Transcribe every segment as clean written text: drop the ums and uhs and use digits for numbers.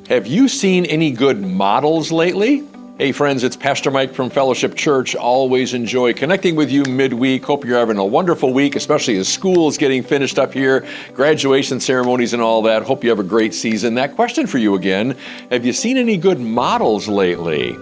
Have you seen any good models lately? Hey friends, it's Pastor Mike from Fellowship Church. Always enjoy connecting with you midweek. Hope you're having a wonderful week, especially as school is getting finished up here, graduation ceremonies and all that. Hope you have a great season. That question for you again, have you seen any good models lately?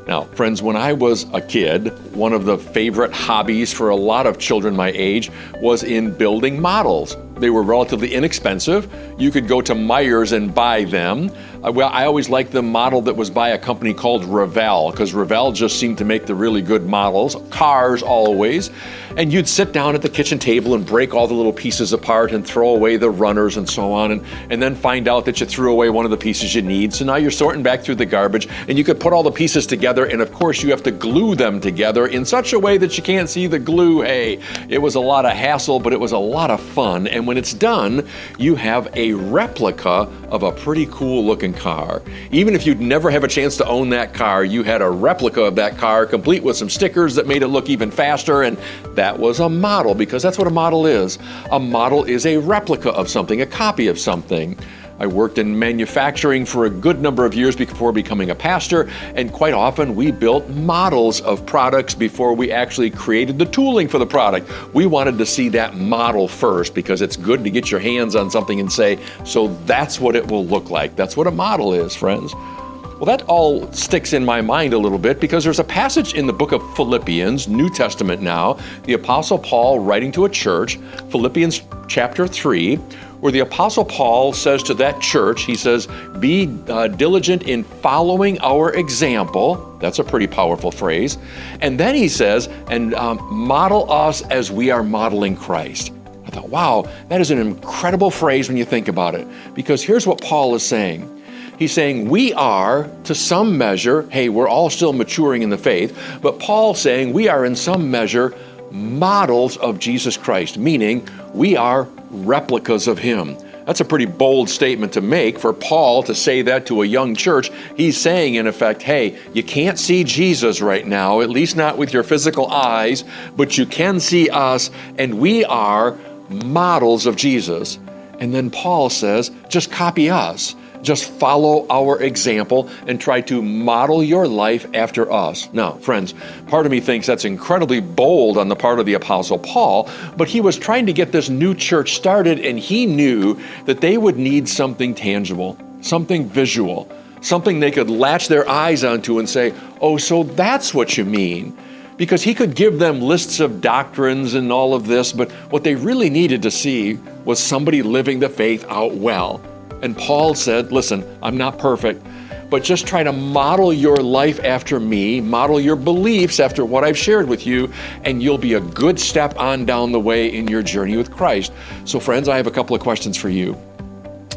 Now, friends, when I was a kid, one of the favorite hobbies for a lot of children my age was in building models. They were relatively inexpensive. You could go to Myers and buy them. I always liked the model that was by a company called Revell, because Revell just seemed to make the really good models, cars always. And you'd sit down at the kitchen table and break all the little pieces apart and throw away the runners and so on, and then find out that you threw away one of the pieces you need. So now you're sorting back through the garbage, and you could put all the pieces together, and of course you have to glue them together in such a way that you can't see the glue. Hey, it was a lot of hassle, but it was a lot of fun. And when it's done, you have a replica of a pretty cool looking car. Even if you'd never have a chance to own that car, you had a replica of that car complete with some stickers that made it look even faster, and that was a model, because that's what a model is. A model is a replica of something, a copy of something. I worked in manufacturing for a good number of years before becoming a pastor, and quite often we built models of products before we actually created the tooling for the product. We wanted to see that model first, because it's good to get your hands on something and say, so that's what it will look like. That's what a model is, friends. Well, that all sticks in my mind a little bit, because there's a passage in the book of Philippians, New Testament now, the Apostle Paul writing to a church, Philippians chapter 3, where the Apostle Paul says to that church, he says, be diligent in following our example. That's a pretty powerful phrase. And then he says, and model us as we are modeling Christ. I thought, wow, that is an incredible phrase when you think about it, because here's what Paul is saying. He's saying we are, to some measure, hey, we're all still maturing in the faith, but Paul's saying we are in some measure models of Jesus Christ, meaning we are replicas of him. That's a pretty bold statement to make for Paul to say that to a young church. He's saying, in effect, hey, you can't see Jesus right now, at least not with your physical eyes, but you can see us, and we are models of Jesus. And then Paul says, just copy us. Just follow our example and try to model your life after us. Now, friends, part of me thinks that's incredibly bold on the part of the Apostle Paul, but he was trying to get this new church started, and he knew that they would need something tangible, something visual, something they could latch their eyes onto and say, oh, so that's what you mean. Because he could give them lists of doctrines and all of this, but what they really needed to see was somebody living the faith out well. And Paul said, listen, I'm not perfect, but just try to model your life after me, model your beliefs after what I've shared with you, and you'll be a good step on down the way in your journey with Christ. So friends, I have a couple of questions for you.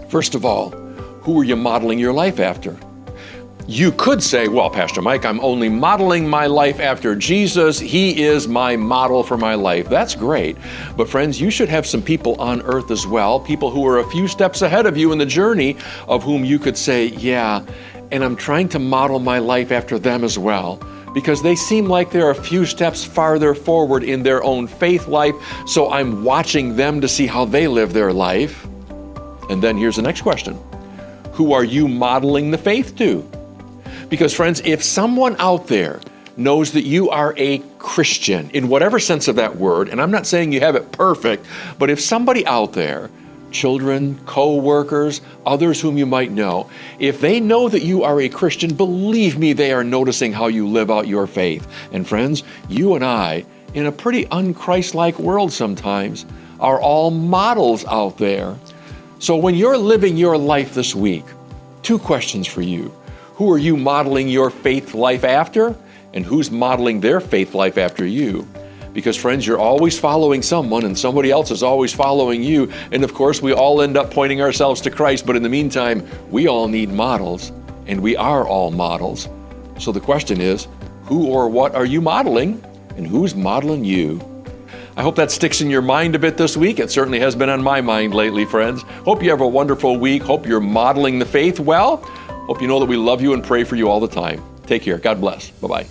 First of all, who are you modeling your life after? You could say, well, Pastor Mike, I'm only modeling my life after Jesus. He is my model for my life. That's great. But friends, you should have some people on earth as well, people who are a few steps ahead of you in the journey, of whom you could say, yeah, and I'm trying to model my life after them as well, because they seem like they're a few steps farther forward in their own faith life, so I'm watching them to see how they live their life. And then here's the next question. Who are you modeling the faith to? Because friends, if someone out there knows that you are a Christian, in whatever sense of that word, and I'm not saying you have it perfect, but if somebody out there, children, co-workers, others whom you might know, if they know that you are a Christian, believe me, they are noticing how you live out your faith. And friends, you and I, in a pretty un-Christ-like world sometimes, are all models out there. So when you're living your life this week, two questions for you. Who are you modeling your faith life after? And who's modeling their faith life after you? Because friends, you're always following someone, and somebody else is always following you. And of course, we all end up pointing ourselves to Christ, but in the meantime, we all need models, and we are all models. So the question is, who or what are you modeling, and who's modeling you? I hope that sticks in your mind a bit this week. It certainly has been on my mind lately, friends. Hope you have a wonderful week. Hope you're modeling the faith well. Hope you know that we love you and pray for you all the time. Take care. God bless. Bye-bye.